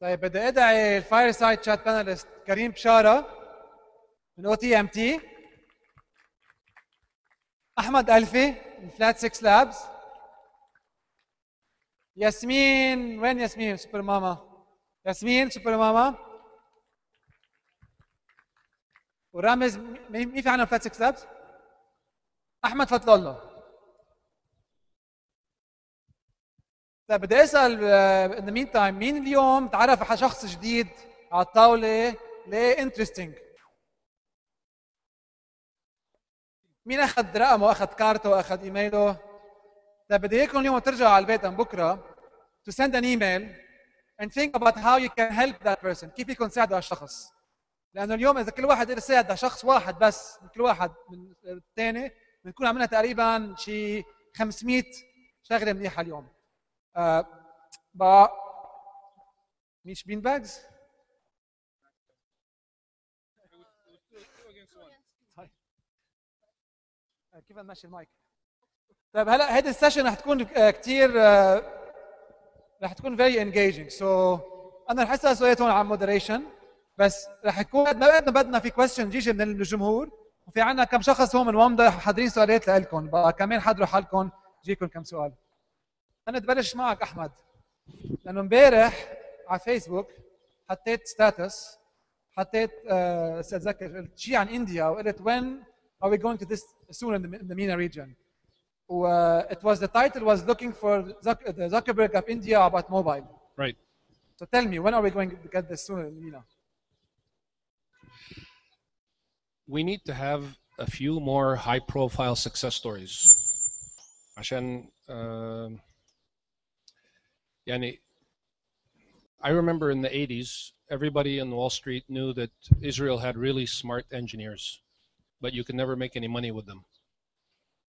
طيب بدي ادعي الفايرسايد شات بانالست كريم بشاره من او تي ام تي، احمد الفي من فلات 6 لابس، ياسمين، وين ياسمين سوبر ماما؟ ياسمين سوبر ماما، ورامز مين في عنا فلات 6 لابس؟ احمد فضل الله. طيب بدي اسال ان ذا مين تايم، مين اليوم تعرف على شخص جديد على الطاوله ليه انترستنج؟ مين اخذ رقمه واخذ كارته واخذ ايميله؟ طيب بدي اياكم اليوم ترجعوا على البيت من بكره to send an email and think about how you can help that person. كيف فيكم تساعدوا هالشخص؟ لانه اليوم اذا كل واحد يساعد شخص واحد بس من كل واحد من الثاني بنكون عملنا تقريبا شي 500 شغله منيحه اليوم. مش بين باجز؟ كيف نمشي المايك؟ طيب هلا هيدي السيشن رح تكون كثير رح تكون very engaging. so انا رح اسال سؤال هون عن moderation، بس رح يكون بدنا في question يجي من الجمهور، وفي عندنا كم شخص هون من وامدا حاضرين سؤالات لكم، بقى كمان حضروا حالكم يجيكم كم سؤال. انا بدي بلش معك احمد، لانه امبارح على فيسبوك حطيت ستاتس، حطيت اتذكر شيء عن انديا وقلت when are we going to this soon in the MENA region. It was the title was looking for the Zuckerberg of India about mobile. Right. So tell me, when are we going to get this soon in MENA? We need to have a few more high-profile success stories. عشان يعني I remember in the 80s, everybody in Wall Street knew that Israel had really smart engineers, but you could never make any money with them.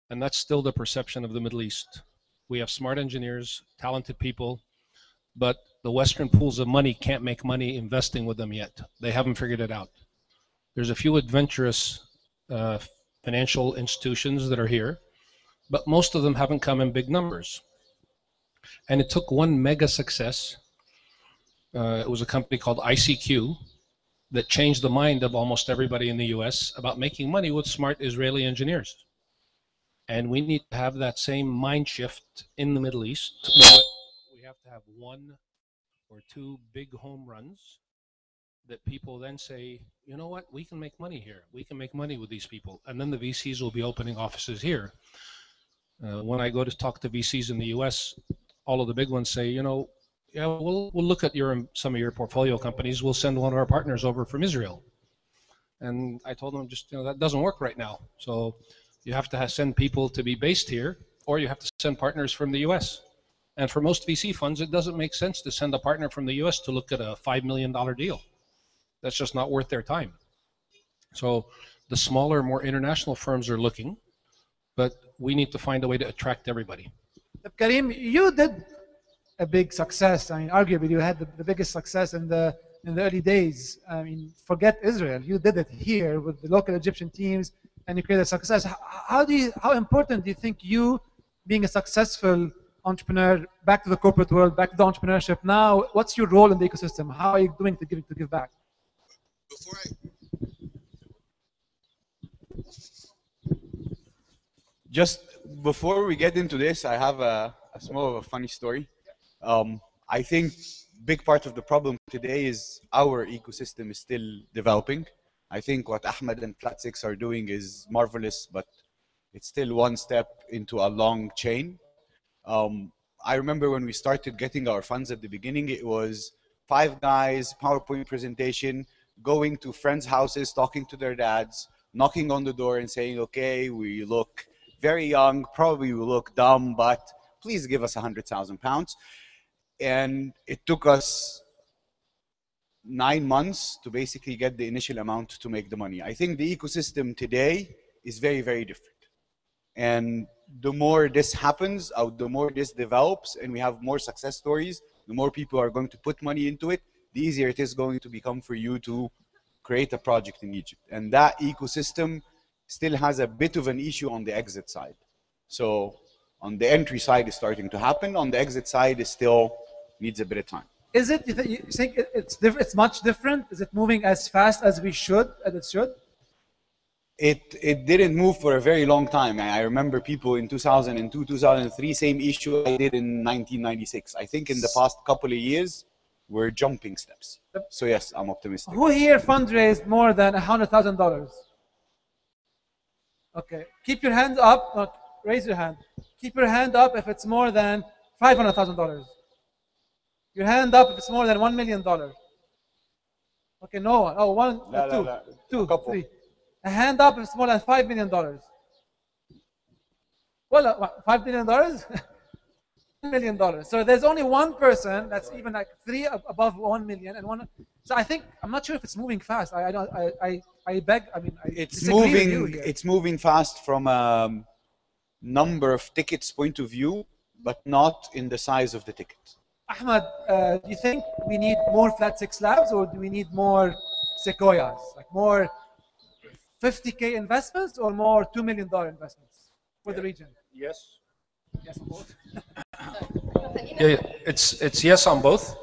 And that's still the perception of the Middle East. We have smart engineers, talented people, but the Western pools of money can't make money investing with them yet. They haven't figured it out. There's a few adventurous financial institutions that are here, but most of them haven't come in big numbers. And it took one mega success. It was a company called ICQ that changed the mind of almost everybody in the US about making money with smart Israeli engineers. And we need to have that same mind shift in the Middle East. We have to have one or two big home runs that people then say, you know what, we can make money here. We can make money with these people. And then the VCs will be opening offices here. When I go to talk to VCs in the US, all of the big ones say, you know, yeah, we'll look at some of your portfolio companies. We'll send one of our partners over from Israel. And I told them, just, you know, that doesn't work right now. So you have to send people to be based here, or you have to send partners from the US. And for most VC funds, it doesn't make sense to send a partner from the US to look at a $5 million deal. That's just not worth their time. So the smaller, more international firms are looking, but we need to find a way to attract everybody. Karim, you did a big success. I mean, arguably you had the biggest success in the early days. I mean, forget Israel. You did it here with the local Egyptian teams, and you created success. How important do you think you, being a successful entrepreneur, back to the corporate world, back to the entrepreneurship now, what's your role in the ecosystem? How are you doing to give back? Just before we get into this, I have a small of a funny story. I think big part of the problem today is our ecosystem is still developing. I think what Ahmed and Flat6 are doing is marvelous, but it's still one step into a long chain. I remember when we started getting our funds at the beginning, it was 5 guys, PowerPoint presentation, going to friends' houses, talking to their dads, knocking on the door and saying, okay, we look very young, probably we look dumb, but please give us £100,000. And it took us 9 months to basically get the initial amount to make the money. I think the ecosystem today is very, very different. And the more this happens, the more this develops, and we have more success stories, the more people are going to put money into it, the easier it is going to become for you to create a project in Egypt. And that ecosystem still has a bit of an issue on the exit side. So on the entry side is starting to happen, on the exit side is still needs a bit of time. Is it? You think it's different? It's much different. Is it moving as fast as we should? As it should? It didn't move for a very long time. I remember people in 2002, 2003, same issue I did in 1996. I think in the past couple of years, we're jumping steps. So yes, I'm optimistic. Who here fundraised more than $100,000? Okay, keep your hand up. Not raise your hand. Keep your hand up if it's more than $500,000. Your hand up if it's more than $1 million. Okay, no one. Oh, one, two, three. A hand up if it's more than $5 million. Well, $5 million? $1 million. So there's only one person that's even like three above 1 million and one. So I think I'm not sure if it's moving fast. I beg. I mean, it's moving. It's moving fast from a number of tickets point of view, but not in the size of the ticket. Ahmed, do you think we need more flat 6 slabs or do we need more sequoias? Like more 50K investments or more $2 million investments for the region? Yes. Yes, on both. Yeah, it's yes on both.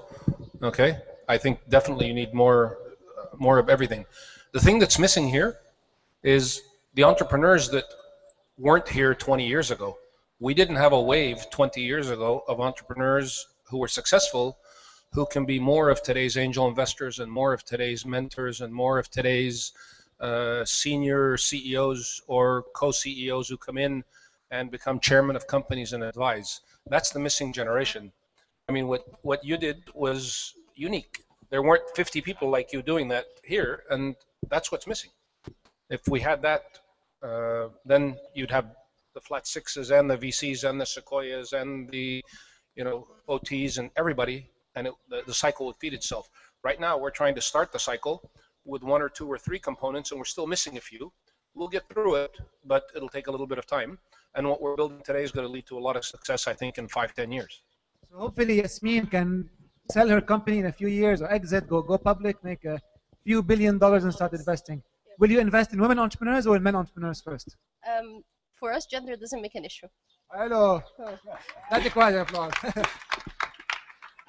Okay, I think definitely you need more of everything. The thing that's missing here is the entrepreneurs that weren't here 20 years ago. We didn't have a wave 20 years ago of entrepreneurs who were successful, who can be more of today's angel investors and more of today's mentors and more of today's senior CEOs or co-CEOs who come in and become chairman of companies and advise. That's the missing generation. I mean, what you did was unique. There weren't 50 people like you doing that here, and that's what's missing. If we had that, then you'd have the flat sixes and the VCs and the Sequoias and the, OTs and everybody, and the cycle would feed itself. Right now, we're trying to start the cycle with 1 or 2 or 3 components, and we're still missing a few. We'll get through it, but it'll take a little bit of time. And what we're building today is going to lead to a lot of success, I think, in 5-10 years. So hopefully Yasmine can sell her company in a few years or exit, go public, make a few $1 billion and start investing. Will you invest in women entrepreneurs or in men entrepreneurs first? For us, gender doesn't make an issue. Hello. That's quiet applause.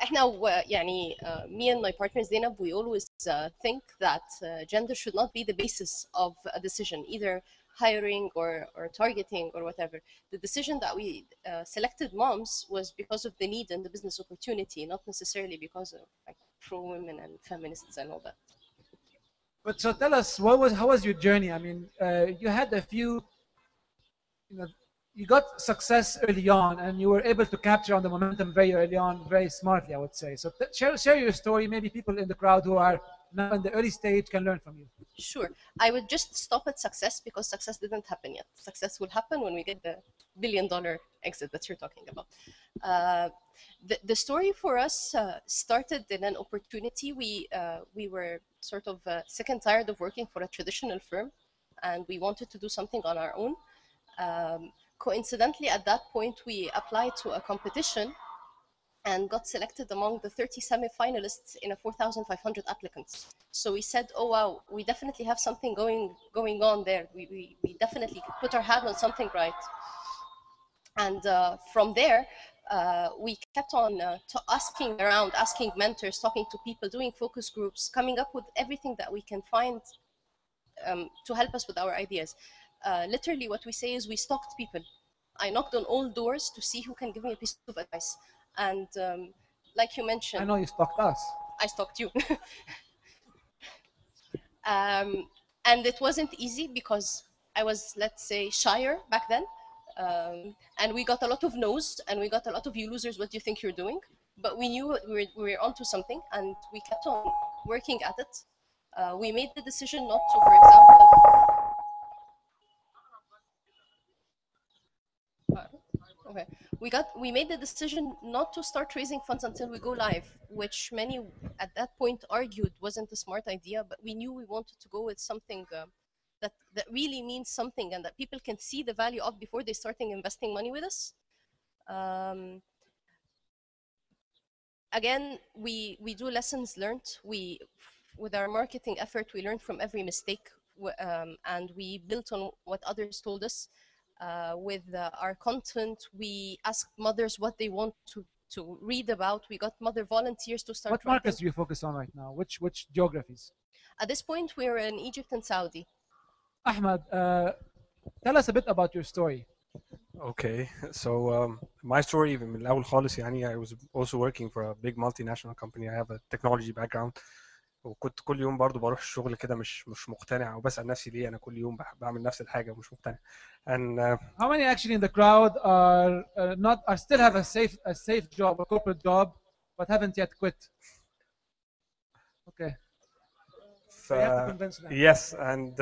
احنا يعني me and my partner Zainab, we always think that gender should not be the basis of a decision, either hiring or targeting or whatever. The decision that we selected moms was because of the need and the business opportunity, not necessarily because of like pro-women and feminists and all that. But so tell us, how was your journey? I mean, you had a few, you got success early on, and you were able to capture on the momentum very early on, very smartly, I would say. So share your story. Maybe people in the crowd who are now in the early stage can learn from you. Sure. I would just stop at success because success didn't happen yet. Success will happen when we get the $1 billion exit that you're talking about. The story for us started in an opportunity. We were sort of sick and tired of working for a traditional firm, and we wanted to do something on our own. Coincidentally, at that point, we applied to a competition and got selected among the 30 semi-finalists in a 4,500 applicants. So we said, oh wow, we definitely have something going on there. We definitely put our hand on something right. And from there, we kept on asking around, asking mentors, talking to people, doing focus groups, coming up with everything that we can find to help us with our ideas. Literally what we say is we stalked people. I knocked on all doors to see who can give me a piece of advice. And like you mentioned, I know you stalked us. I stalked you. And it wasn't easy because I was, let's say, shyer back then. And we got a lot of no's, and we got a lot of you losers, what do you think you're doing? But we knew we were onto something, and we kept on working at it. We made the decision not to, for example, okay. We made the decision not to start raising funds until we go live, which many at that point argued wasn't a smart idea, but we knew we wanted to go with something that really means something and that people can see the value of before they starting investing money with us. Again, we do lessons learned. With our marketing effort, we learned from every mistake, and we built on what others told us. With our content, we asked mothers what they want to read about. We got mother volunteers to start What markets writing. do you focus on right now? Which geographies? At this point, we're in Egypt and Saudi. Ahmed, tell us a bit about your story. Okay, so my story من الأول خالص يعني I was also working for a big multinational company. I have a technology background. وكنت كل يوم برضو بروح الشغل كده مش مقتنع وبسأل نفسي ليه أنا كل يوم بعمل نفس الحاجة ومش مقتنع. And How many actually in the crowd are still have a safe job, a corporate job, but haven't yet quit? Okay. So you have to convince them. Yes, and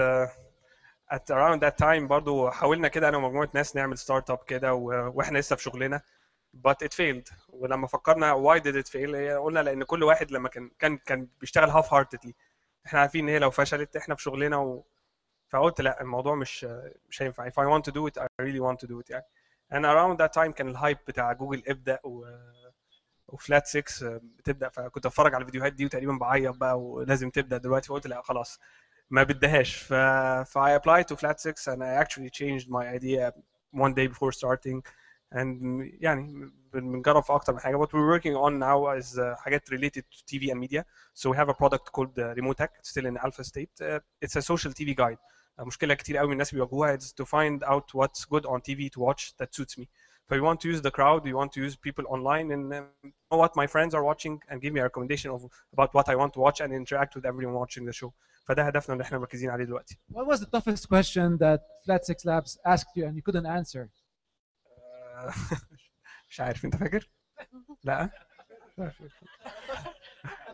at around that time برضو حاولنا كده أنا ومجموعة ناس نعمل ستارت اب كده وإحنا لسه في شغلنا. But it failed. ولما فكرنا why did it fail قلنا لأن كل واحد لما كان بيشتغل half heartedly. احنا عارفين ان هي لو فشلت احنا في شغلنا فقلت لا الموضوع مش هينفع. If I want to do it I really want to do it يعني. And around that time كان الهايب بتاع جوجل ابدأ وفلات 6 بتبدأ فكنت اتفرج على الفيديوهات دي وتقريبا بعيط بقى ولازم تبدأ دلوقتي فقلت لا خلاص ما بدهاش I applied to flat 6 and I actually changed my idea one day before starting. And يعني بنجرب في اكتر من حاجه. What we're working on now is حاجات related to TV and media. So we have a product called Remotak. It's still in alpha state. It's a social TV guide. مشكله كتير قوي من الناس بيواجهوها is to find out what's good on TV to watch that suits me. So we want to use the crowd, we want to use people online and know what my friends are watching and give me a recommendation about what I want to watch and interact with everyone watching the show. فده هدفنا اللي احنا مركزين عليه دلوقتي. What was the toughest question that Flat 6 Labs asked you and you couldn't answer? مش عارف انت فاكر؟ لا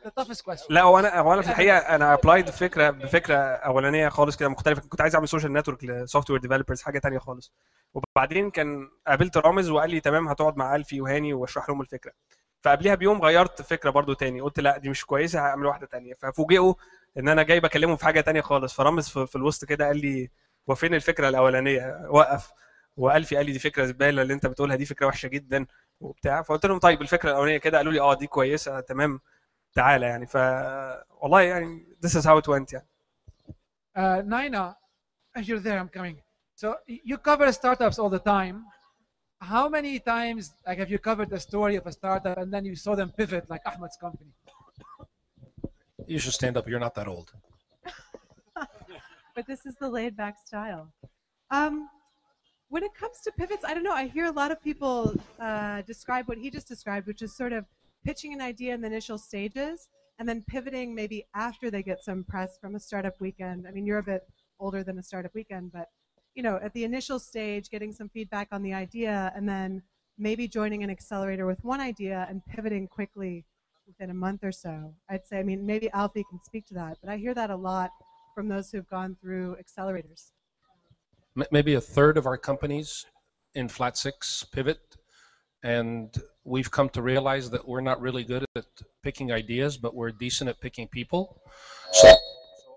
The toughest question. لا وانا في الحقيقه انا ابلايد بفكره اولانيه خالص كده مختلفه. كنت عايز اعمل سوشيال نتورك لسوفت وير ديفلوبرز حاجه ثانيه خالص. وبعدين كان قابلت رامز وقال لي تمام هتقعد مع الفي وهاني واشرح لهم الفكره. فقبلها بيوم غيرت فكره برضو تاني قلت لا دي مش كويسه هعمل واحده ثانيه. ففوجئوا ان انا جاي بكلمهم في حاجه ثانيه خالص. فرامز في الوسط كده قال لي هو فين الفكره الاولانيه وقف. والفي قال لي دي فكره زباله اللي انت بتقولها دي فكره وحشه جدا وبتاع. فقلت لهم طيب الفكره الاولانيه كده قالوا لي دي كويسه تمام تعالى يعني. والله يعني this is how it went يعني. Naina, you're there, I'm coming. So you cover startups all the time. How many times have you covered the story of a startup and then you saw them pivot like Ahmed's company? You should stand up. You're not that old. But this is the laid back style. When it comes to pivots, I don't know. I hear a lot of people describe what he just described, which is sort of pitching an idea in the initial stages and then pivoting maybe after they get some press from a startup weekend. I mean, you're a bit older than a startup weekend, but at the initial stage, getting some feedback on the idea and then maybe joining an accelerator with one idea and pivoting quickly within a month or so. I'd say, I mean, maybe Alfi can speak to that, but I hear that a lot from those who've gone through accelerators. Maybe a third of our companies in Flat 6 pivot, and we've come to realize that we're not really good at picking ideas, but we're decent at picking people. So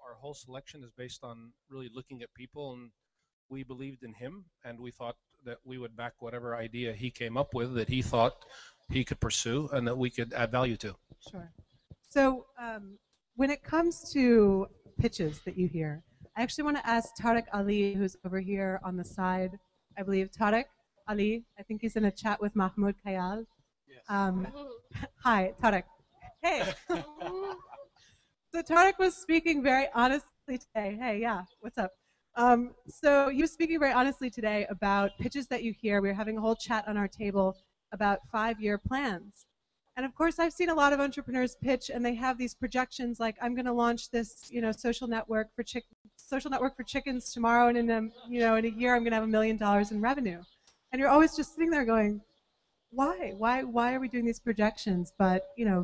our whole selection is based on really looking at people, and we believed in him, and we thought that we would back whatever idea he came up with that he thought he could pursue and that we could add value to. Sure. So when it comes to pitches that you hear, I actually want to ask Tariq Ali, who's over here on the side. I believe Tariq Ali, I think he's in a chat with Mahmoud Kayal. Yes. Hi, Tariq. Hey. So Tariq was speaking very honestly today. Hey, yeah, what's up? So he was speaking very honestly today about pitches that you hear. We were having a whole chat on our table about 5-year plans. And of course, I've seen a lot of entrepreneurs pitch, and they have these projections like, I'm going to launch this, social network for chickens tomorrow, and in a year, I'm going to have $1 million in revenue. And you're always just sitting there going, why are we doing these projections? But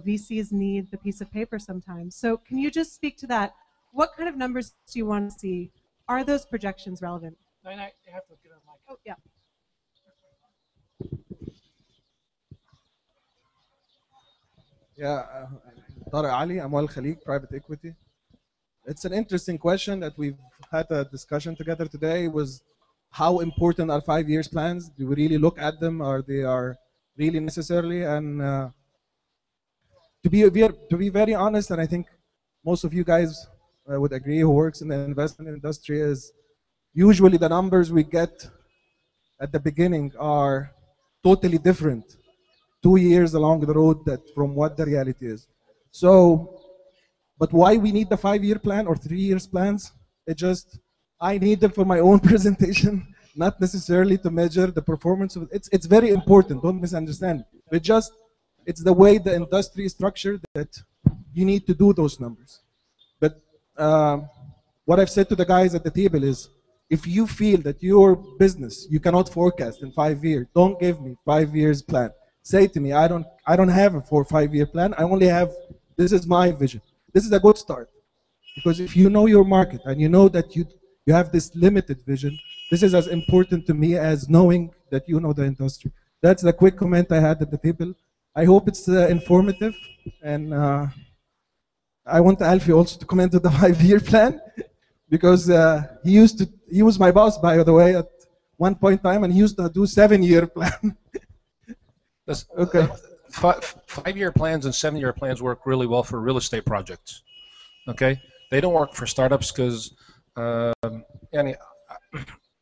VCs need the piece of paper sometimes. So can you just speak to that? What kind of numbers do you want to see? Are those projections relevant? No, you have to give a mic. Oh, yeah. Yeah, Tariq Ali, Amwal Khalik, private equity. It's an interesting question that we've had a discussion together today. Was how important are 5 years plans? Do we really look at them? Are they really necessarily? And to be very honest, and I think most of you guys would agree who works in the investment industry, is usually the numbers we get at the beginning are totally different 2 years along the road that from what the reality is. So, but why we need the 5-year plan or 3 years plans? It just, I need them for my own presentation, not necessarily to measure the performance of it. It's very important, don't misunderstand. But just, it's the way the industry is structured that you need to do those numbers. But what I've said to the guys at the table is, if you feel that your business you cannot forecast in 5 years, don't give me 5 years plan. Say to me, I don't have a 4 or 5 year plan. I only have, this is my vision. This is a good start. Because if you know your market and you know that you have this limited vision, this is as important to me as knowing that you know the industry. That's the quick comment I had at the table. I hope it's informative, and I want Alfi also to comment on the 5-year plan, because he was my boss, by the way, at one point in time, and he used to do 7-year plan. Okay. 5-year plans and 7-year plans work really well for real estate projects. Okay, they don't work for startups because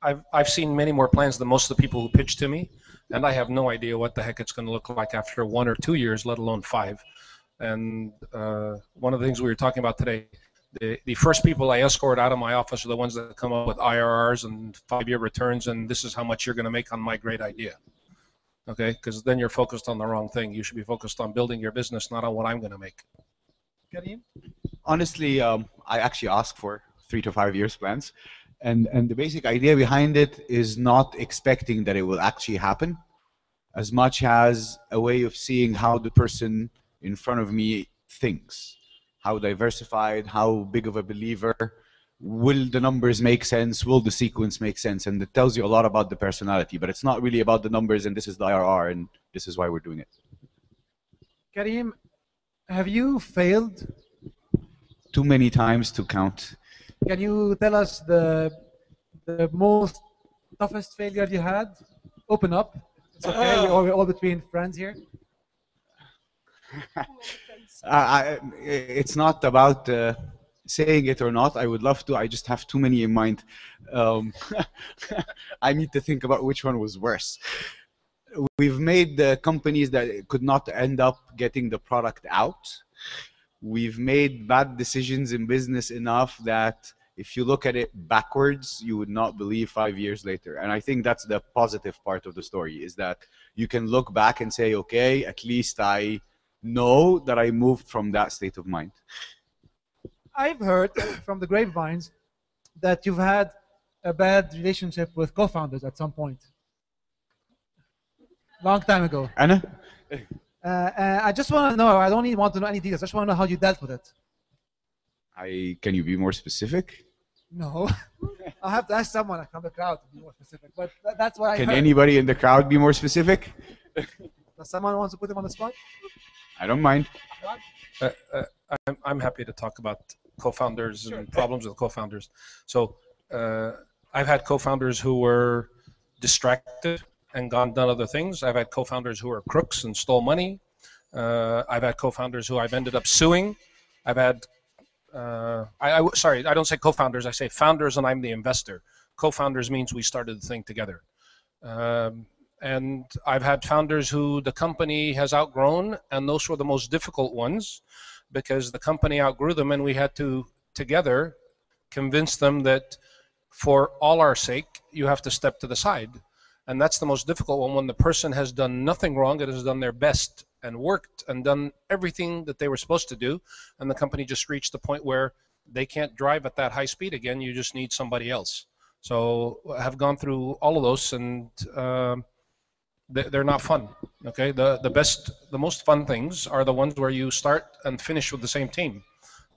I've seen many more plans than most of the people who pitch to me, and I have no idea what the heck it's going to look like after 1 or 2 years, let alone 5. And one of the things we were talking about today, the first people I escort out of my office are the ones that come up with IRRs and 5-year returns, and this is how much you're going to make on my great idea. Okay, because then you're focused on the wrong thing. You should be focused on building your business, not on what I'm going to make. Karim? Honestly, I actually ask for 3 to 5 years plans, and the basic idea behind it is not expecting that it will actually happen, as much as a way of seeing how the person in front of me thinks, how diversified, how big of a believer, will the numbers make sense, will the sequence make sense, and it tells you a lot about the personality, but it's not really about the numbers and this is the IRR and this is why we're doing it. Karim, have you failed? Too many times to count. Can you tell us the most toughest failure you had? Open up. It's okay, we're all between friends here. It's not about saying it or not. I would love to. I just have too many in mind. I need to think about which one was worse. We've made the companies that could not end up getting the product out. We've made bad decisions in business enough that if you look at it backwards, you would not believe 5 years later. And I think that's the positive part of the story, is that you can look back and say, okay, at least I know that I moved from that state of mind. I've heard from the grapevines that you've had a bad relationship with co-founders at some point. Long time ago. Anna? I just want to know, I don't even want to know any details, I just want to know how you dealt with it. Can you be more specific? No. I'll have to ask someone from the crowd to be more specific, but that's what I heard. Can anybody in the crowd be more specific? Does someone want to put him on the spot? I don't mind. I'm happy to talk about co-founders and problems with co-founders. So I've had co-founders who were distracted and done other things. I've had co-founders who are crooks and stole money. I've had co-founders who I've ended up suing. I've had, sorry, I don't say co-founders, I say founders and I'm the investor. Co-founders means we started the thing together. And I've had founders who the company has outgrown, and those were the most difficult ones because the company outgrew them, and we had to, together, convince them that for all our sake, you have to step to the side. And that's the most difficult one, when the person has done nothing wrong, it has done their best and worked and done everything that they were supposed to do, and the company just reached the point where they can't drive at that high speed again, you just need somebody else. So I have gone through all of those, and they're not fun. Okay, the most fun things are the ones where you start and finish with the same team,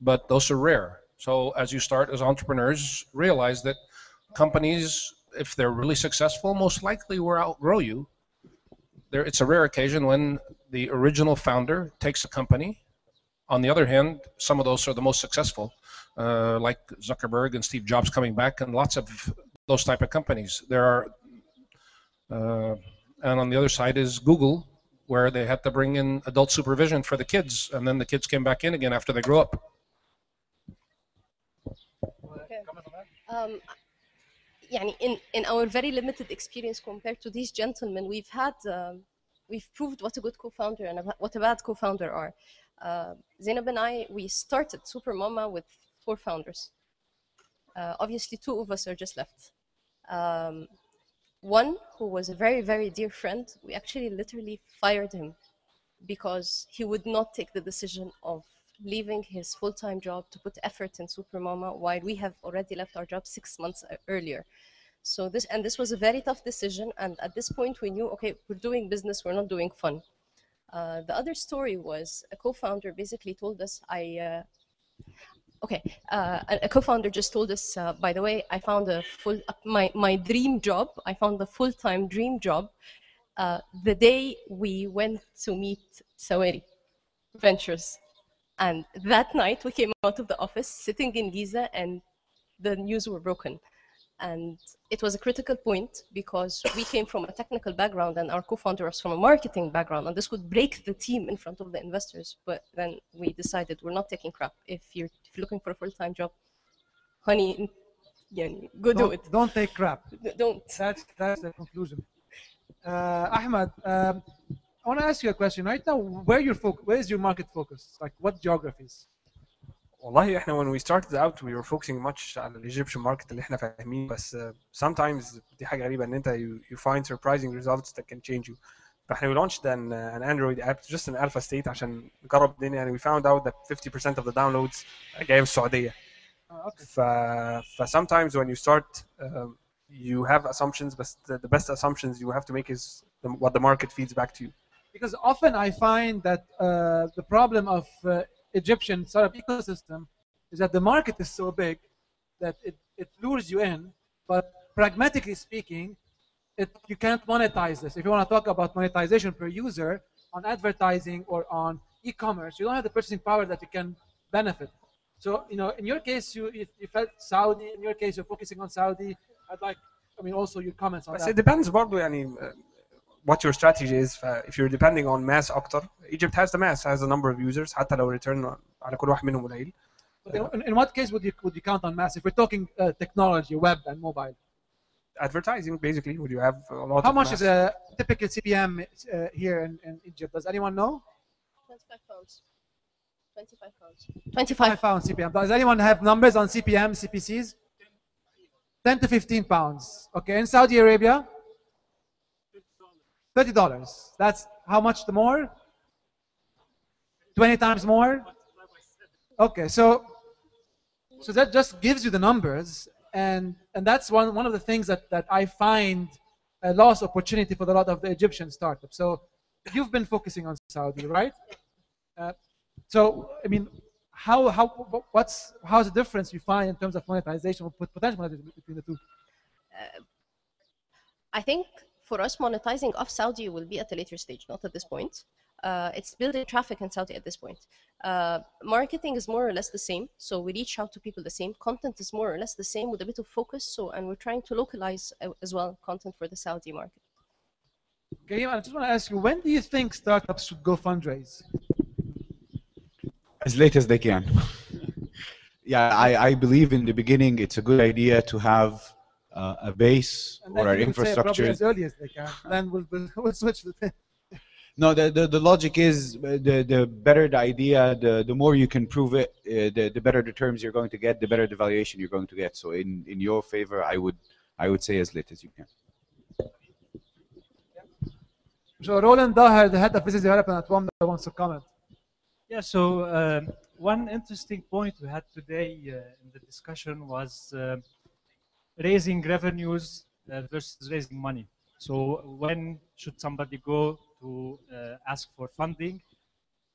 but those are rare. So as you start as entrepreneurs, realize that companies, if they're really successful, most likely will outgrow you. It's a rare occasion when the original founder takes a company. On the other hand, some of those are the most successful, like Zuckerberg and Steve Jobs coming back, and lots of those type of companies. There are, and on the other side is Google, where they had to bring in adult supervision for the kids, and then the kids came back in again after they grew up. Okay. يعني in our very limited experience compared to these gentlemen, we've had we've proved what a good co-founder and what a bad co-founder are. Zainab and I, we started SuperMama with 4 founders. Obviously, 2 of us are just left. One who was a very, very dear friend, we actually literally fired him because he would not take the decision of leaving his full-time job to put effort in SuperMama while we have already left our job 6 months earlier. So this was a very tough decision, and at this point we knew, okay, we're doing business, we're not doing fun. The other story was a co-founder basically told us, a co-founder just told us, by the way, I found my dream job. I found a full-time dream job the day we went to meet Sawari Ventures. And that night we came out of the office sitting in Giza and the news were broken. And it was a critical point because we came from a technical background and our co-founder was from a marketing background, and this would break the team in front of the investors. But then we decided we're not taking crap. If you're looking for a full-time job, honey, go do it. Don't take crap. Don't. That's the conclusion. Ahmed, I want to ask you a question. Right now, where is your market focus? Like what geographies? والله احنا when we started out we were focusing much على الإيجيبشن market اللي احنا فاهمين، بس sometimes دي حاجة غريبة ان انت you find surprising results that can change you. فاحنا we launched an Android app just in alpha state عشان نجرب الدنيا، and we found out that 50% of the downloads جاية من السعودية. ف sometimes when you start you have assumptions, but the best assumptions you have to make is what the market feeds back to you. Because often I find that the problem of Egyptian startup ecosystem is that the market is so big that it lures you in, but pragmatically speaking, you can't monetize this. If you want to talk about monetization per user on advertising or on e-commerce, you don't have the purchasing power that you can benefit. So, in your case, you felt Saudi. In your case, you're focusing on Saudi. Also your comments on that. It depends برضو يعني what your strategy is. If you're depending on mass أكتر, Egypt has the mass, has a number of users حتى لو return على كل واحد منهم قليل. In what case would you count on mass? If we're talking technology, web and mobile. Advertising, basically. Would you have a lot? How much is a typical CPM here in Egypt? Does anyone know? 25 pounds. 25 pounds. 25 pounds CPM. Does anyone have numbers on CPM, CPCs? 10 to 15 pounds. Okay, in Saudi Arabia, $30. That's how much the more? 20 times more? Okay, so that just gives you the numbers, and that's one of the things that I find a lost opportunity for a lot of the Egyptian startups. So you've been focusing on Saudi, right? So I mean, how's the difference you find in terms of monetization or potential monetization between the two? I think for us, monetizing off Saudi will be at a later stage, not at this point. It's building traffic in Saudi at this point. Marketing is more or less the same, so we reach out to people the same. Content is more or less the same with a bit of focus. And we're trying to localize as well content for the Saudi market. Karim, I just want to ask you, when do you think startups should go fundraise? As late as they can. Yeah, I believe in the beginning it's a good idea to have a base or an infrastructure. As early as they can. Then we'll switch the thing. No, the logic is the better the idea, the more you can prove it, the better the terms you're going to get, the better the valuation you're going to get. So in your favor, I would say as late as you can. So Roland Daher, the head of business development at Wamda, wants to comment. Yeah, so one interesting point we had today in the discussion was raising revenues versus raising money. So when should somebody go to ask for funding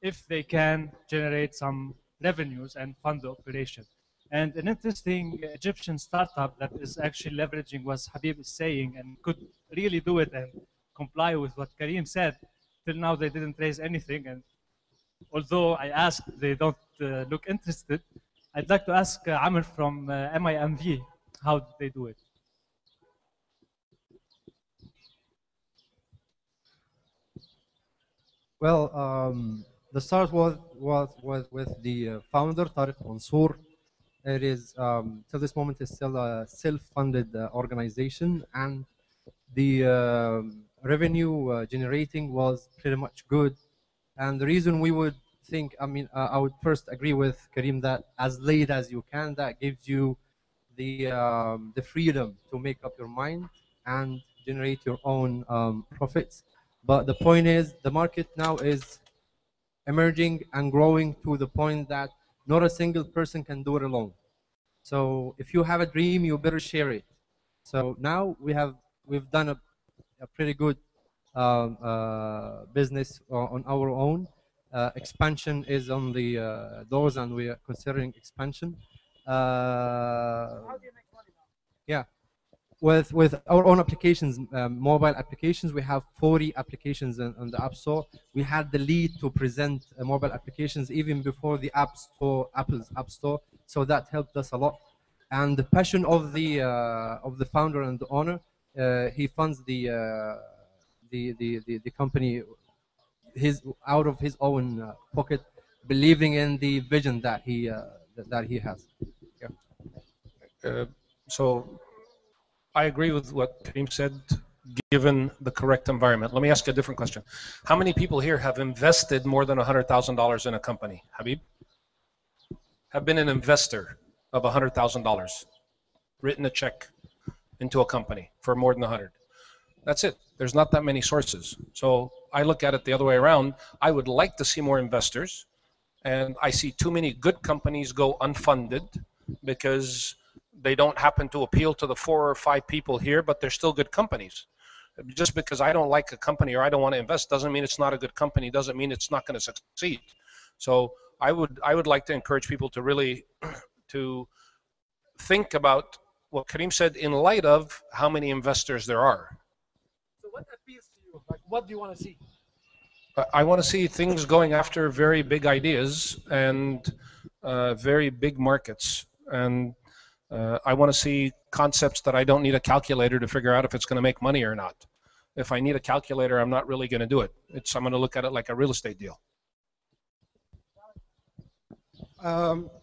if they can generate some revenues and fund the operation? And an interesting Egyptian startup that is actually leveraging what Habib is saying and could really do it and comply with what Karim said, till now they didn't raise anything. And although I asked, they don't look interested. I'd like to ask Amr from MIMV, how did they do it? Well, the start was with the founder, Tariq Mansour. It is, till this moment, is still a self-funded organization, and the revenue generating was pretty much good. And the reason we would think, I mean, I would first agree with Karim that as late as you can, that gives you the freedom to make up your mind and generate your own profits. But the point is, the market now is emerging and growing to the point that not a single person can do it alone. So if you have a dream, you better share it. So now we've done a pretty good business on our own. Expansion is on the doors, and we are considering expansion. Yeah, with our own applications, mobile applications, we have 40 applications on the App Store. We had the lead to present mobile applications even before the App Store, Apple's App Store. So that helped us a lot. And the passion of the founder and the owner, he funds the company out of his own pocket, believing in the vision that he has. Yeah. So I agree with what Karim said, given the correct environment. Let me ask you a different question. How many people here have invested more than $100,000 in a company? Habib? Have been an investor of $100,000, written a check into a company for more than 100. That's it. There's not that many sources. So I look at it the other way around. I would like to see more investors, and I see too many good companies go unfunded because they don't happen to appeal to the 4 or 5 people here, but they're still good companies. Just because I don't like a company or I don't want to invest doesn't mean it's not a good company, doesn't mean it's not going to succeed. So I would like to encourage people to really to think about what Karim said in light of how many investors there are. So what appeals to you? Like, what do you want to see? I want to see things going after very big ideas and very big markets. And I want to see concepts that I don't need a calculator to figure out if it's going to make money or not. If I need a calculator, I'm not really going to do it. I'm going to look at it like a real estate deal.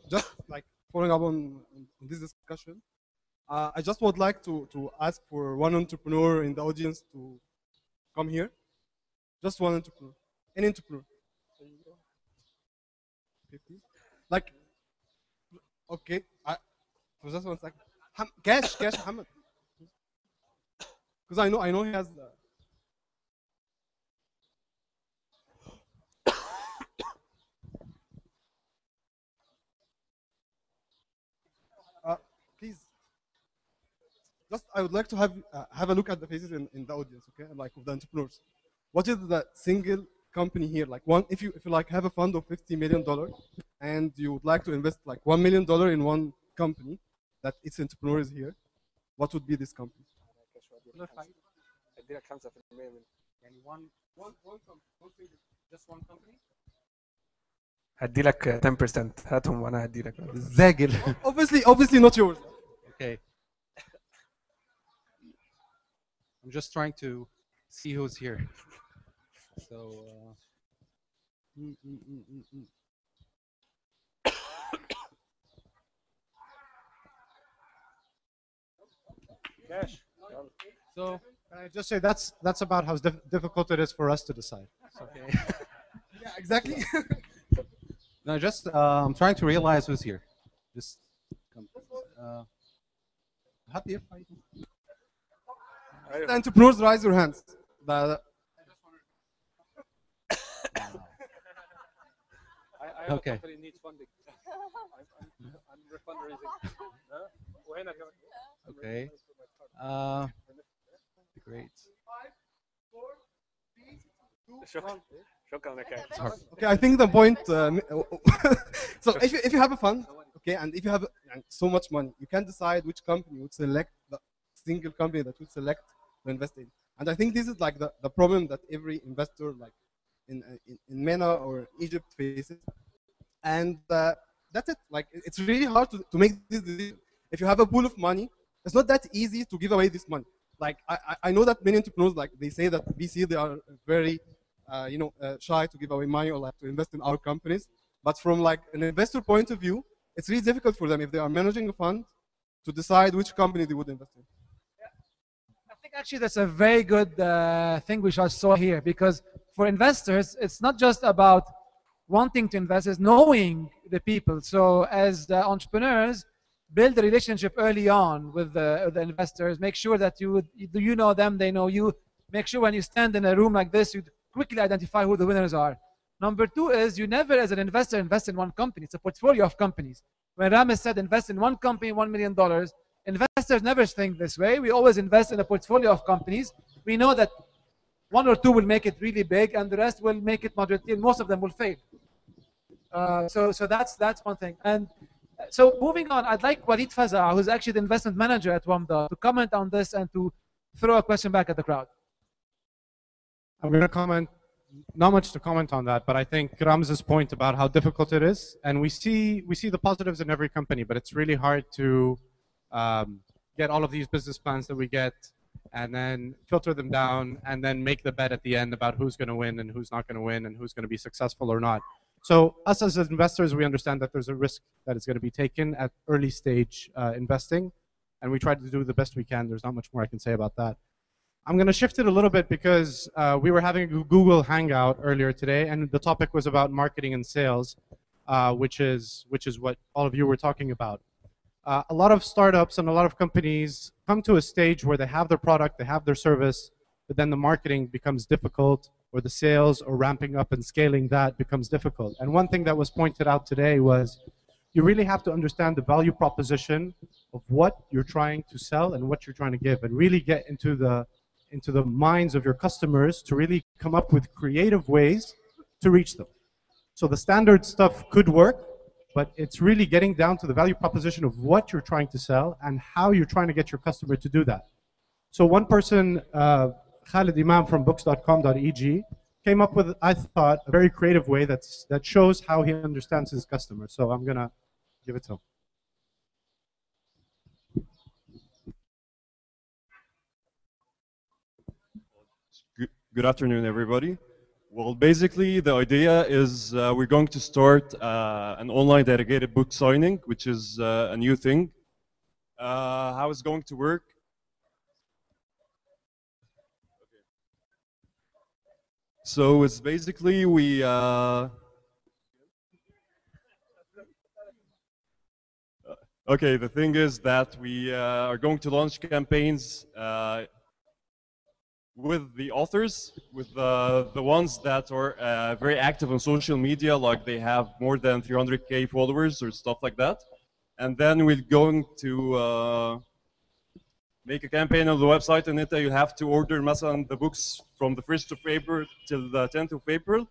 Just like following up on this discussion, I just would like to ask for one entrepreneur in the audience to come here. Just one entrepreneur. Any entrepreneur. Like, okay. For just 1 second. Cash, Ahmed. Because I know he has. Please. Just I would like to have a look at the faces in the audience, okay? Like of the entrepreneurs. What is the single company here? Like one, if you like have a fund of $50 million and you would like to invest like $1 million in one company that its entrepreneur is here, what would be this company? هدي لك 10%. هاتهم وانا هدي لك. الزاجل. Obviously not yours. Okay. I'm just trying to see who's here. So. So can I just say that's about how difficult it is for us to decide. Okay. Yeah, exactly. No, just I'm trying to realize who's here. Just come. The entrepreneurs, raise your hands. Okay. Needs funding. I'm fundraising. Okay. Great. 5, 4, 3, 2, 1. Okay, I think the point. So if you have a fund, okay, and if you have so much money, you can decide which company would select the single company that would select to invest in. And I think this is like the problem that every investor, like in MENA or Egypt, faces. And that's it. Like it's really hard to make this decision. If you have a pool of money, it's not that easy to give away this money. Like I know that many entrepreneurs, like they say that VC, they are very shy to give away money or like to invest in our companies. But from like an investor point of view, it's really difficult for them if they are managing a fund to decide which company they would invest in. Yeah. I think Actually, that's a very good thing we just saw here, because for investors, it's not just about wanting to invest, it's knowing the people. So as the entrepreneurs, build a relationship early on with the investors. Make sure that you know them, they know you. Make sure when you stand in a room like this, you quickly identify who the winners are. Number two is you never, as an investor, invest in one company. It's a portfolio of companies. When Ramis said invest in one company, $1 million, investors never think this way. We always invest in a portfolio of companies. We know that one or two will make it really big, and the rest will make it moderately, and most of them will fail. So that's one thing. And so moving on, I'd like Walid Faza, who's actually the investment manager at Wamda, to comment on this and to throw a question back at the crowd. I'm going to comment, not much to comment on that, but I think Ramz's point about how difficult it is, and we see the positives in every company, but it's really hard to get all of these business plans that we get and then filter them down and then make the bet at the end about who's going to win and who's not going to win and who's going to be successful or not. So us as investors, we understand that there's a risk that is going to be taken at early stage investing, and we try to do the best we can. There's not much more I can say about that. I'm going to shift it a little bit because we were having a Google Hangout earlier today, and the topic was about marketing and sales, which is what all of you were talking about. A lot of startups and a lot of companies come to a stage where they have their product, they have their service, but then the marketing becomes difficult, or the sales or ramping up and scaling that becomes difficult. And one thing that was pointed out today was you really have to understand the value proposition of what you're trying to sell and what you're trying to give, and really get into the minds of your customers to really come up with creative ways to reach them. So the standard stuff could work, but it's really getting down to the value proposition of what you're trying to sell and how you're trying to get your customer to do that. So one person, Khalid Imam from books.com.eg, came up with, I thought, a very creative way that shows how he understands his customer. So I'm going to give it to him. Good afternoon, everybody. Well, basically, the idea is we're going to start an online dedicated book signing, which is a new thing. How it's going to work? So it's basically we. Okay, the thing is that we are going to launch campaigns with the authors, with the ones that are very active on social media, like they have more than 300K followers or stuff like that. And then we're going to make a campaign on the website, and you have to order the books from the 1st of April till the 10th of April.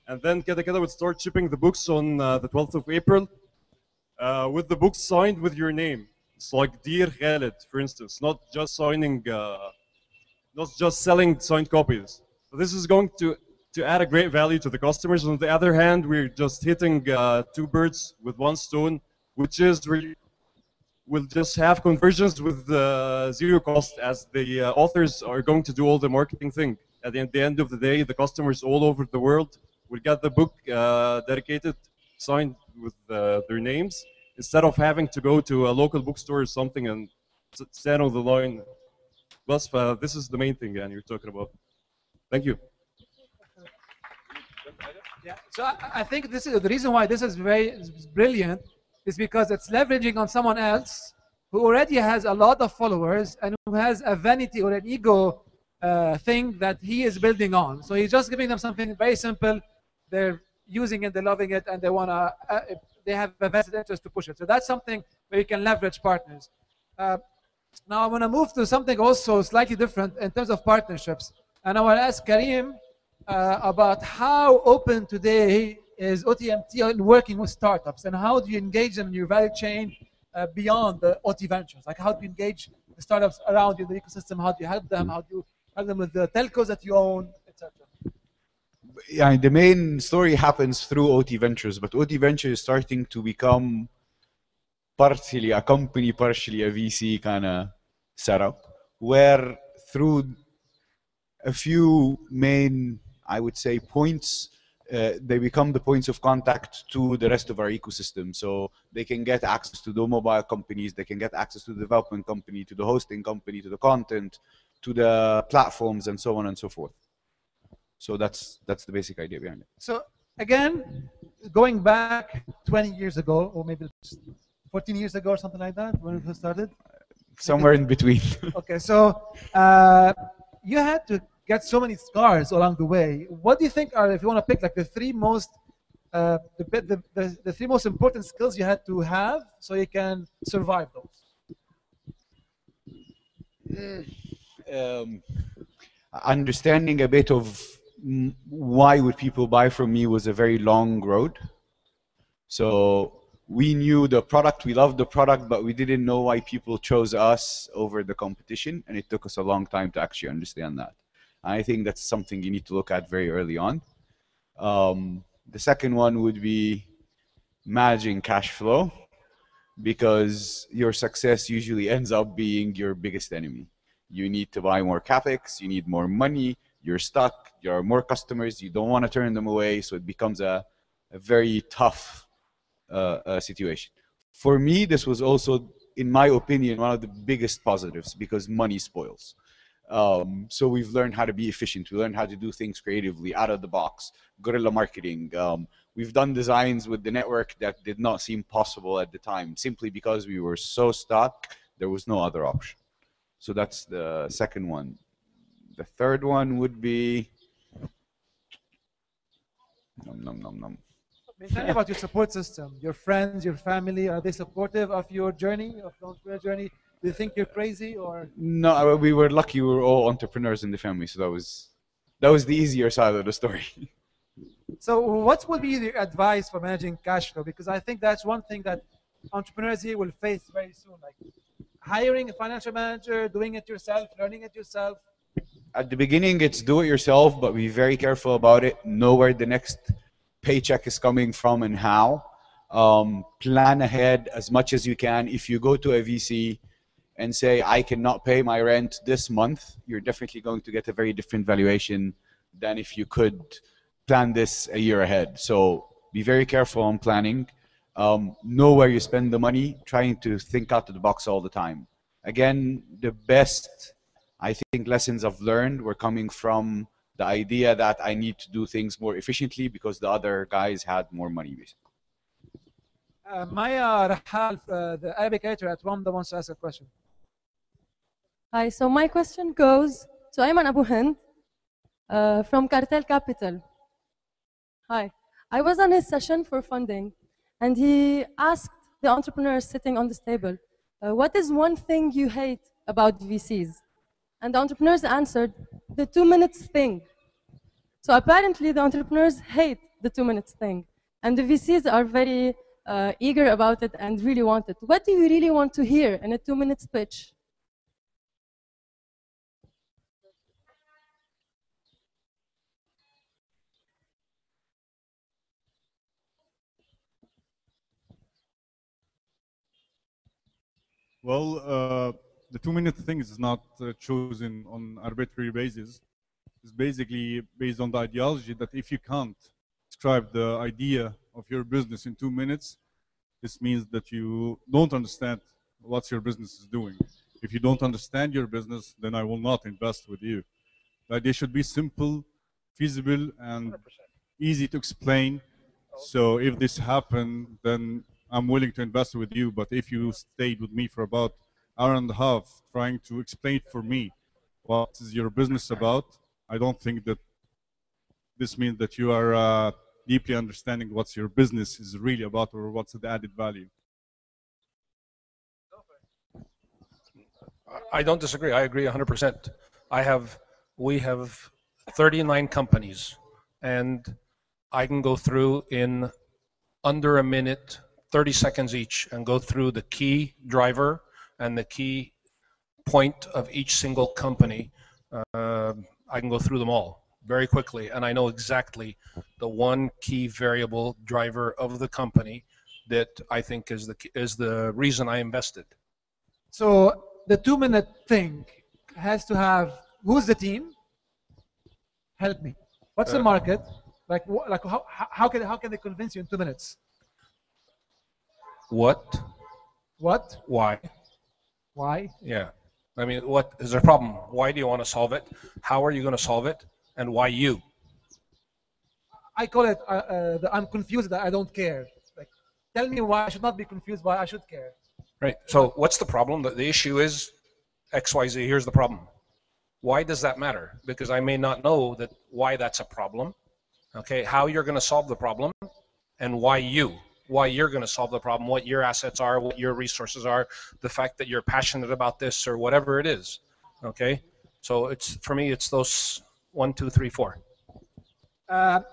And then Keda would start shipping the books on the 12th of April with the books signed with your name. It's like Dear Khaled, for instance, not just signing, not just selling signed copies. So this is going to add a great value to the customers. On the other hand, we're just hitting two birds with one stone, which is we'll just have conversions with zero cost, as the authors are going to do all the marketing thing. At the end of the day, the customers all over the world will get the book dedicated, signed with their names, instead of having to go to a local bookstore or something and stand on the line. Plus, this is the main thing, and you're talking about. Thank you. Yeah. So I think this is the reason why this is brilliant, is because it's leveraging on someone else who already has a lot of followers and who has a vanity or an ego thing that he is building on. So he's just giving them something very simple. They're using it, they're loving it, and they have a vested interest to push it. So that's something where you can leverage partners. Now I want to move to something also slightly different in terms of partnerships. And I want to ask Karim about how open today is OTMT in working with startups, and how do you engage them in your value chain beyond the OT ventures? Like, how do you engage the startups around you in the ecosystem? How do you help them? How do you help them with the telcos that you own, etc.? Yeah, the main story happens through OT Ventures, but OT Ventures is starting to become partially a company, partially a VC kind of setup, where through a few main, I would say, points, they become the points of contact to the rest of our ecosystem. So they can get access to the mobile companies, they can get access to the development company, to the hosting company, to the content, to the platforms and so on and so forth. So that's the basic idea behind it. So again, going back 20 years ago, or maybe 14 years ago or something like that, when we first started? Somewhere in between. Okay, so you had to get so many scars along the way. What do you think are, if you want to pick like the three most the three most important skills you had to have so you can survive those? Understanding a bit of why would people buy from me was a very long road. So we knew the product, we loved the product, but we didn't know why people chose us over the competition, and it took us a long time to actually understand that. I think that's something you need to look at very early on. The second one would be managing cash flow, because your success usually ends up being your biggest enemy. You need to buy more capex, you need more money, you're stuck, there are more customers, you don't want to turn them away, so it becomes a very tough situation. For me, this was also, in my opinion, one of the biggest positives, because money spoils. So we've learned how to be efficient, we learned how to do things creatively, out of the box, guerrilla marketing. We've done designs with the network that did not seem possible at the time, simply because we were so stuck, there was no other option. So that's the second one. The third one would be... Tell me about your support system, your friends, your family. Are they supportive of your journey, of the entrepreneur journey? Do you think you're crazy, or? No, we were lucky. We were all entrepreneurs in the family, so that was the easier side of the story. So what would be your advice for managing cash flow? Because I think that's one thing that entrepreneurs here will face very soon, like hiring a financial manager, doing it yourself, learning it yourself. At the beginning, it's do it yourself, but be very careful about it. Know where the next paycheck is coming from and how. Plan ahead as much as you can. If you go to a VC and say, I cannot pay my rent this month, you're definitely going to get a very different valuation than if you could plan this a year ahead. So be very careful on planning. Know where you spend the money, trying to think out of the box all the time. Again, the best, I think, lessons I've learned were coming from the idea that I need to do things more efficiently because the other guys had more money, basically. Maya Rahal, the Arabic editor at Wamda, wants to ask a question. Hi, so my question goes to Ayman Abu Hind from Cartel Capital. Hi, I was on his session for funding, and he asked the entrepreneurs sitting on this table, what is one thing you hate about VCs? And the entrepreneurs answered, the 2 minutes thing. So apparently the entrepreneurs hate the 2 minutes thing, and the VCs are very eager about it and really want it. What do you really want to hear in a 2 minutes pitch? Well, the 2 minute thing is not chosen on arbitrary basis. It's basically based on the ideology that if you can't describe the idea of your business in 2 minutes, this means that you don't understand what your business is doing. If you don't understand your business, then I will not invest with you. The idea should be simple, feasible, and easy to explain. So if this happened, then I'm willing to invest with you. But if you stayed with me for about an hour and a half trying to explain for me what is your business about, I don't think that this means that you are deeply understanding what your business is really about or what's the added value. I don't disagree. I agree 100%. We have 39 companies, and I can go through in under a minute, 30 seconds each, and go through the key driver and the key point of each single company. I can go through them all very quickly, and I know exactly the one key variable driver of the company that I think is the reason I invested. So the 2 minute thing has to have, who's the team? Help me. What's the market? Like how can they convince you in 2 minutes? What? What? Why? Why? Yeah. I mean, what is the problem? Why do you want to solve it? How are you going to solve it? And why you? I call it I'm confused that I don't care. Like, tell me why I should not be confused, why I should care. Right. So what's the problem? The issue is XYZ. Here's the problem. Why does that matter? Because I may not know that why that's a problem. Okay. How you're going to solve the problem, and why you're going to solve the problem, what your assets are, what your resources are, the fact that you're passionate about this or whatever it is. Okay. So it's, for me, it's those 1, 2, 3, 4. I'm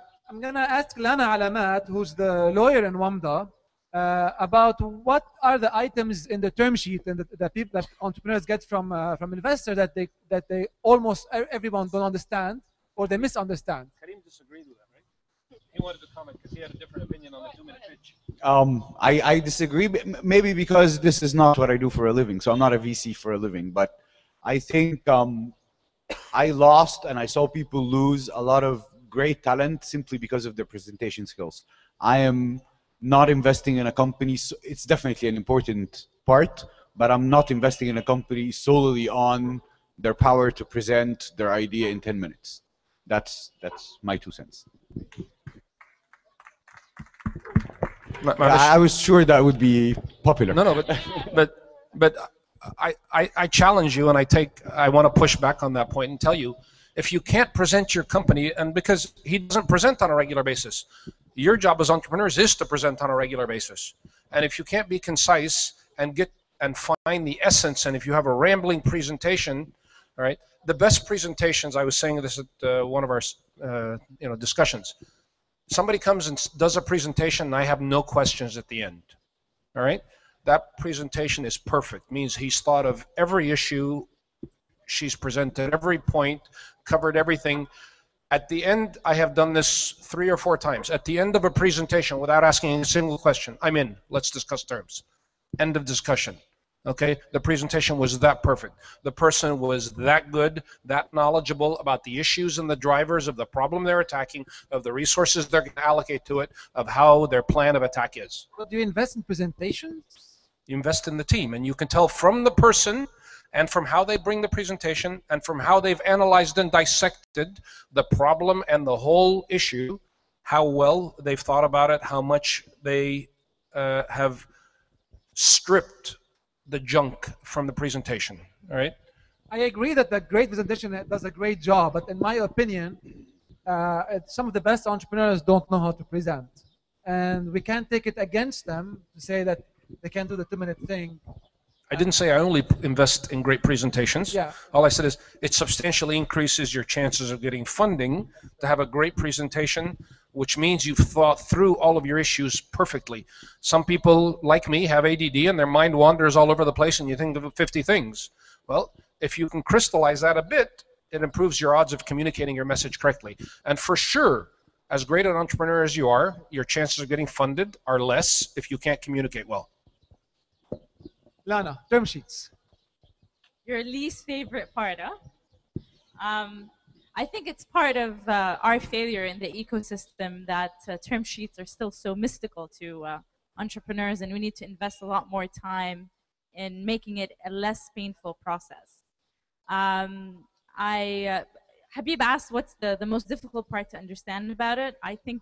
going to ask Lana Alamat, who's the lawyer in Wamda, about what are the items in the term sheet and the people that entrepreneurs get from investors that they almost everyone don't understand or they misunderstand. Karim disagreed with that, right? He wanted to comment because he had a different opinion on the 2-minute pitch. I disagree, maybe because this is not what I do for a living, so I'm not a VC for a living, but I think I lost and I saw people lose a lot of great talent simply because of their presentation skills. I am not investing in a company, so it's definitely an important part, but I'm not investing in a company solely on their power to present their idea in 10 minutes. That's my 2 cents. I was sure that would be popular. No, but I challenge you, and I want to push back on that point and tell you, if you can't present your company, and because he doesn't present on a regular basis, your job as entrepreneurs is to present on a regular basis. And if you can't be concise and find the essence, and if you have a rambling presentation, all right, the best presentations, I was saying this at one of our discussions. Somebody comes and does a presentation, and I have no questions at the end. All right, that presentation is perfect. Means he's thought of every issue. She's presented every point, covered everything. At the end, I have done this 3 or 4 times. At the end of a presentation, without asking a single question, I'm in. Let's discuss terms. End of discussion. Okay? The presentation was that perfect. The person was that good, that knowledgeable about the issues and the drivers of the problem they're attacking, of the resources they're going to allocate to it, of how their plan of attack is. But do you invest in presentations? You invest in the team, and you can tell from the person and from how they bring the presentation and from how they've analyzed and dissected the problem and the whole issue, how well they've thought about it, how much they have stripped the junk from the presentation. All right? I agree that the great presentation does a great job, but in my opinion, some of the best entrepreneurs don't know how to present. And we can't take it against them to say that they can't do the 2-minute thing. I didn't say I only invest in great presentations. Yeah. All I said is it substantially increases your chances of getting funding to have a great presentation, which means you've thought through all of your issues perfectly. Some people, like me, have ADD and their mind wanders all over the place and you think of 50 things. Well, if you can crystallize that a bit, it improves your odds of communicating your message correctly. And for sure, as great an entrepreneur as you are, your chances of getting funded are less if you can't communicate well. Lana, term sheets. Your least favorite part, huh? I think it's part of our failure in the ecosystem that term sheets are still so mystical to entrepreneurs, and we need to invest a lot more time in making it a less painful process. Habib asked what's the most difficult part to understand about it. I think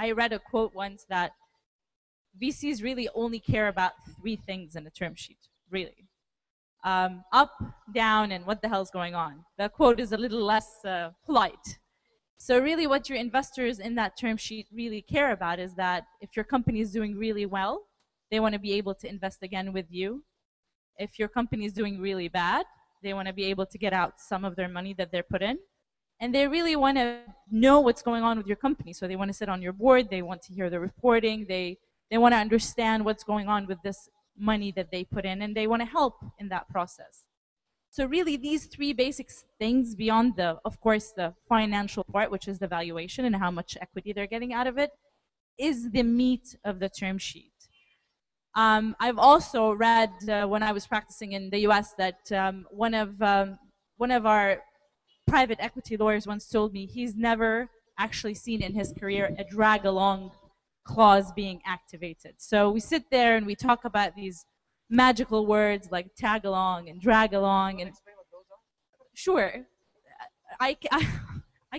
I read a quote once that VCs really only care about 3 things in a term sheet, really. Up, down, and what the hell's going on. The quote is a little less polite. So really what your investors in that term sheet really care about is that if your company is doing really well, they want to be able to invest again with you. If your company is doing really bad, they want to be able to get out some of their money that they're put in. And they really want to know what's going on with your company. So they want to sit on your board, they want to hear the reporting, they want to understand what's going on with this money that they put in, and they want to help in that process. So really these 3 basic things beyond of course, the financial part, which is the valuation and how much equity they're getting out of it, is the meat of the term sheet. I've also read when I was practicing in the US that one of our private equity lawyers once told me he's never actually seen in his career a drag along clause being activated. So we sit there and we talk about these magical words like tag along and drag along. And sure, I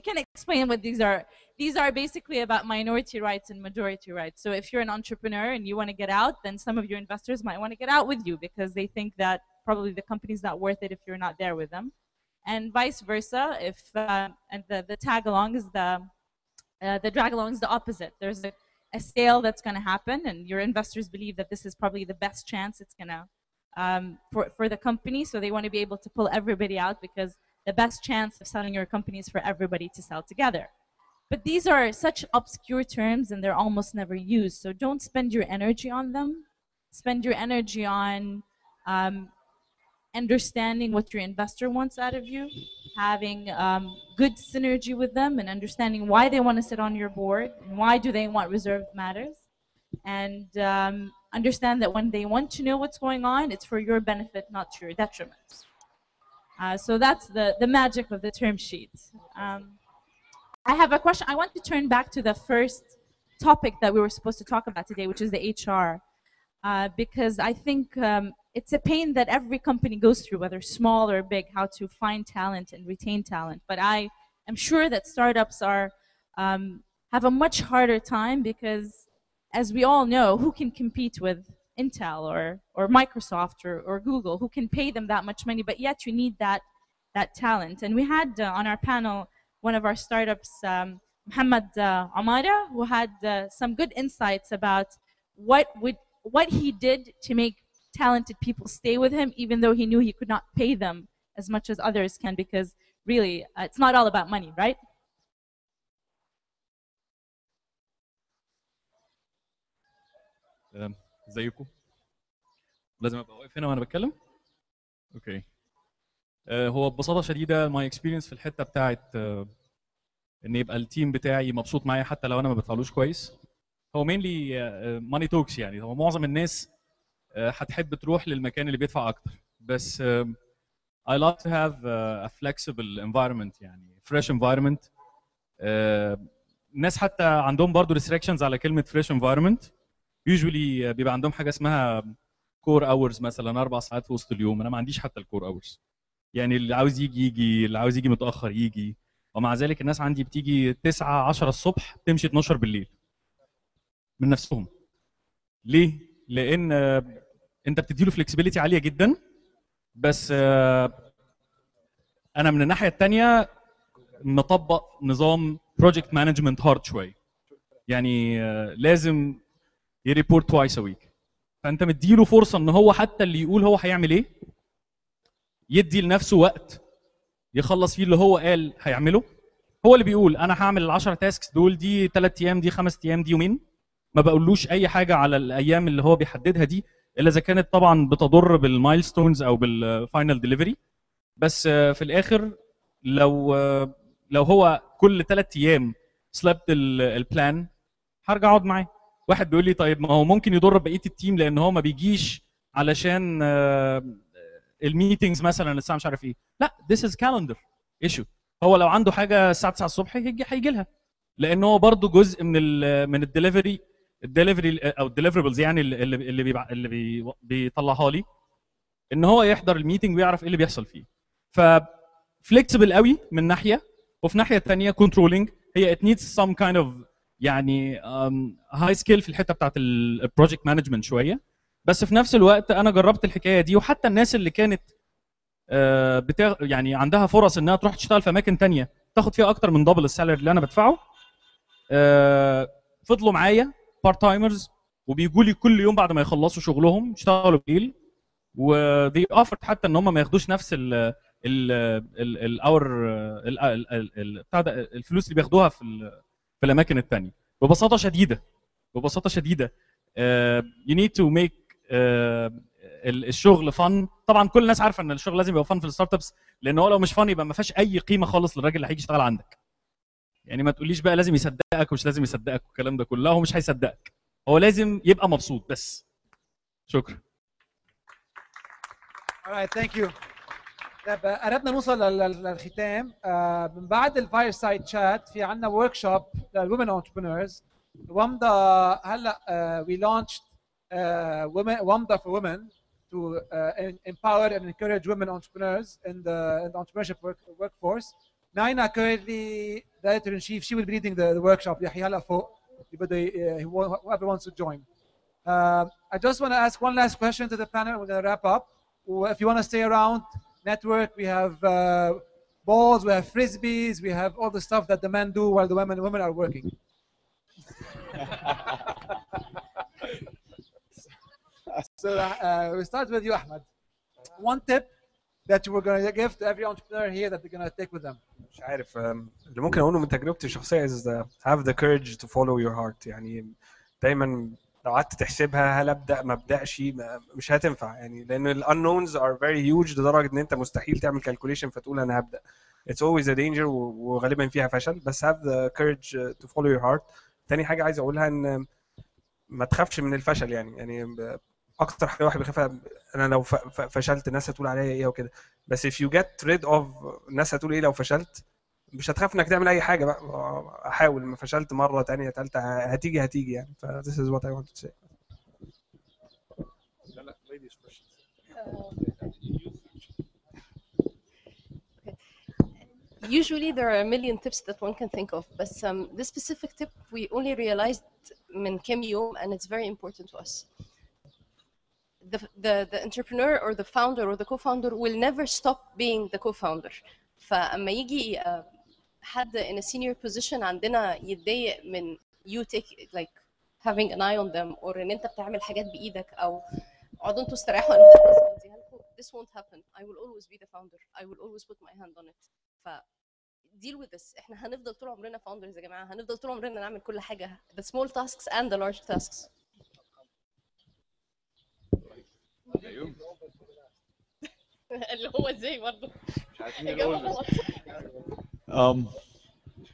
can explain what these are. These are basically about minority rights and majority rights. So if you're an entrepreneur and you want to get out, then some of your investors might want to get out with you because they think that probably the company's not worth it if you're not there with them, and vice versa. If and the tag along is the drag along is the opposite. There's a sale that's going to happen, and your investors believe that this is probably the best chance it's going to for the company, so they want to be able to pull everybody out because the best chance of selling your company is for everybody to sell together. But these are such obscure terms and they're almost never used, so don't spend your energy on them. Spend your energy on understanding what your investor wants out of you, having good synergy with them, and understanding why they want to sit on your board and why do they want reserved matters, and understand that when they want to know what's going on, it's for your benefit, not to your detriment. So that's the magic of the term sheet. I have a question. I want to turn back to the first topic that we were supposed to talk about today, which is the HR, because I think it's a pain that every company goes through, whether small or big, how to find talent and retain talent. But I am sure that startups are have a much harder time because, as we all know, who can compete with Intel or Microsoft or Google, who can pay them that much money, but yet you need that talent. And we had on our panel one of our startups, Mohammed Amara, who had some good insights about what he did to make talented people stay with him, even though he knew he could not pay them as much as others can, because really it's not all about money, right? ازيكم؟ لازم ابقى واقف هنا وانا بتكلم؟ اوكي. هو ببساطه شديده ماي اكسبيرينس في الحته بتاعت ان يبقى التيم بتاعي مبسوط معايا حتى لو انا ما بدفعلوش كويس. هو مينلي ماني توكس، يعني هو معظم الناس هتحب تروح للمكان اللي بيدفع اكتر، بس I like to have a flexible environment، يعني fresh environment. الناس حتى عندهم برضو restrictions على كلمه fresh environment. usually بيبقى عندهم حاجه اسمها كور اورز، مثلا 4 ساعات في وسط اليوم. انا ما عنديش حتى الكور اورز، يعني اللي عاوز يجي اللي عاوز يجي متاخر يجي، ومع ذلك الناس عندي بتيجي 9 10 الصبح تمشي 12 بالليل من نفسهم. ليه؟ لان انت بتديله فلكسبيليتي عاليه جدا، بس انا من الناحيه الثانيه مطبق نظام بروجكت مانجمنت هارد شويه، يعني لازم يريبورت توايس ا ويك. فانت مديله فرصه ان هو حتى اللي يقول هو هيعمل ايه يدي لنفسه وقت يخلص فيه اللي هو قال هيعمله. هو اللي بيقول انا هعمل ال10 تاسكس دول، دي 3 ايام، دي 5 ايام، دي يومين. ما بقولوش اي حاجه على الايام اللي هو بيحددها دي الا اذا كانت طبعا بتضر بالمايلستونز او بالفاينل ديليفري. بس في الاخر لو هو كل 3 ايام سلبت البلان هرجع اقعد معاه. واحد بيقول لي طيب ما هو ممكن يضر بقيه التيم لان هو ما بيجيش علشان الميتنجز مثلا الساعه مش عارف ايه. لا، this is calendar issue. هو لو عنده حاجه الساعه 9 الصبح هيجي لها، لان هو برضه جزء من الدليفري او الديليفربلز، يعني اللي بيطلعها لي ان هو يحضر الميتنج ويعرف ايه اللي بيحصل فيه. ف فليكسبل قوي من ناحيه، وفي ناحيه ثانيه كنترولينج. هي it needs some kind of يعني هاي سكيل في الحته بتاعت البروجكت مانجمنت شويه، بس في نفس الوقت انا جربت الحكايه دي. وحتى الناس اللي كانت يعني عندها فرص انها تروح تشتغل في اماكن ثانيه تاخد فيها اكتر من دبل السالري اللي انا بدفعه، فضلوا معايا بارت تايمرز وبيجوا لي كل يوم بعد ما يخلصوا شغلهم يشتغلوا بالليل، ودي اوفرت حتى ان هم ما ياخدوش نفس الفلوس اللي بياخدوها في الاماكن الثانيه. ببساطه شديده you need to make الشغل فن. طبعا كل الناس عارفه ان الشغل لازم يبقى فن في الستارت ابس، لان هو لو مش فن يبقى ما فيهاش اي قيمه خالص للراجل اللي هيجي يشتغل عندك. يعني ما تقوليش بقى لازم يصدقك ومش لازم يصدقك والكلام ده كله، هو مش هيصدقك، هو لازم يبقى مبسوط بس. شكرا. Alright, thank you. طيب قربنا نوصل للختام. من بعد الفايرسايد شات في عندنا ورك شوب للومن انتربرينورز. وامدا هلا we launched Wamda for women to empower and encourage women entrepreneurs in the entrepreneurship workforce. Naina currently the editor-in-chief. She will be leading the workshop. Whoever wants to join. I just want to ask one last question to the panel. We're going to wrap up. If you want to stay around, network, we have balls, we have frisbees, we have all the stuff that the men do while the women are working. So we start with you, Ahmed. One tip that you were going to give to every entrepreneur here that they're going to take with them. مش عارف اللي ممكن اقوله من تجربتي الشخصيه is have the courage to follow your heart. يعني دايما لو قعدت تحسبها هل ابدا ما ابداش مش هتنفع يعني لان ال unknowns are very huge لدرجه ان انت مستحيل تعمل calculation فتقول انا هبدا. It's always a danger وغالبا فيها فشل بس have the courage to follow your heart. تاني حاجه عايز اقولها ان ما تخافش من الفشل يعني اكتر حاجه واحد بيخافها انا لو فشلت الناس هتقول عليا ايه وكده بس if you get rid of الناس هتقول ايه لو فشلت مش هتخاف انك تعمل اي حاجه بقى احاول ما فشلت مره ثانيه ثالثه هتيجي يعني ف this is what I want to say. Usually there are a million tips that one can think of, but this specific tip we only realized من كام يوم and it's very important to us. The entrepreneur or the founder or the co-founder will never stop being the co-founder. فأما يجي حد in a senior position عندنا يتضايق من you take like having an eye on them or ان انت بتعمل حاجات بإيدك أو اقعدوا انتوا استريحوا انا هديها لكم. This won't happen. I will always be the founder. I will always put my hand on it. ف deal with this. احنا هنفضل طول عمرنا founders يا جماعة. هنفضل طول عمرنا نعمل كل حاجة. The small tasks and the large tasks. اللي هو ازاي برضه؟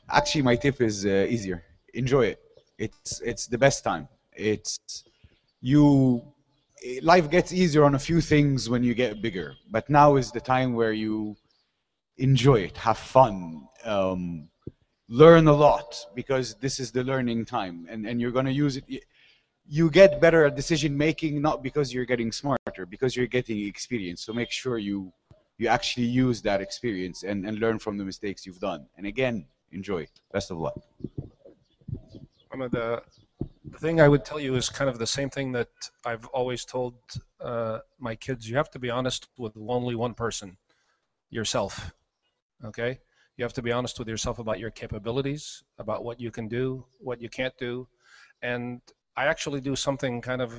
Actually, my tip is easier. Enjoy it. It's the best time. Life gets easier on a few things when you get bigger, but now is the time where you enjoy it, have fun, learn a lot because this is the learning time, and you're going to use it. You get better at decision making not because you're getting smarter, because you're getting experience. So make sure you actually use that experience and learn from the mistakes you've done. And again, enjoy. Best of luck. The thing I would tell you is kind of the same thing that I've always told my kids. You have to be honest with only one person, yourself. Okay? You have to be honest with yourself about your capabilities, about what you can do, what you can't do. And I actually do something kind of,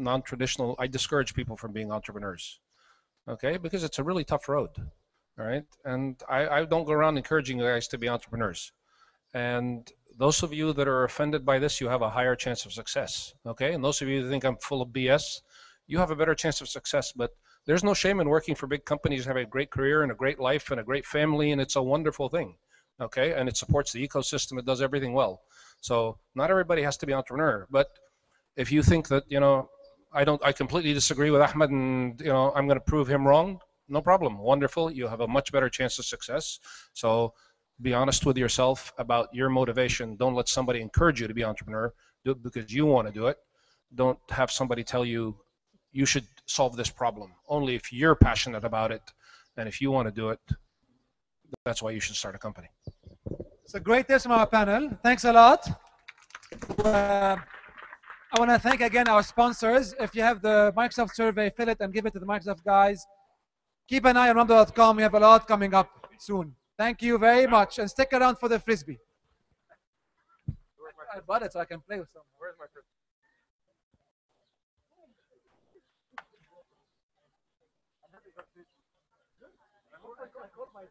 non-traditional. I discourage people from being entrepreneurs, okay? Because it's a really tough road, all right? And I don't go around encouraging you guys to be entrepreneurs. And those of you that are offended by this, you have a higher chance of success, okay? And those of you that think I'm full of BS, you have a better chance of success. But there's no shame in working for big companies, having a great career and a great life and a great family, and it's a wonderful thing, okay? And it supports the ecosystem. It does everything well. So not everybody has to be an entrepreneur, but if you think that, I completely disagree with Ahmed and, I'm going to prove him wrong, no problem. Wonderful. You have a much better chance of success. So be honest with yourself about your motivation. Don't let somebody encourage you to be an entrepreneur. Do it because you want to do it. Don't have somebody tell you, you should solve this problem. Only if you're passionate about it and if you want to do it, that's why you should start a company. It's a great tips from our panel. Thanks a lot. I want to thank again our sponsors. If you have the Microsoft survey, fill it and give it to the Microsoft guys. Keep an eye on Wamda.com. We have a lot coming up soon. Thank you very much. And stick around for the frisbee. I bought it so I can play with someone. Where's my frisbee? I called my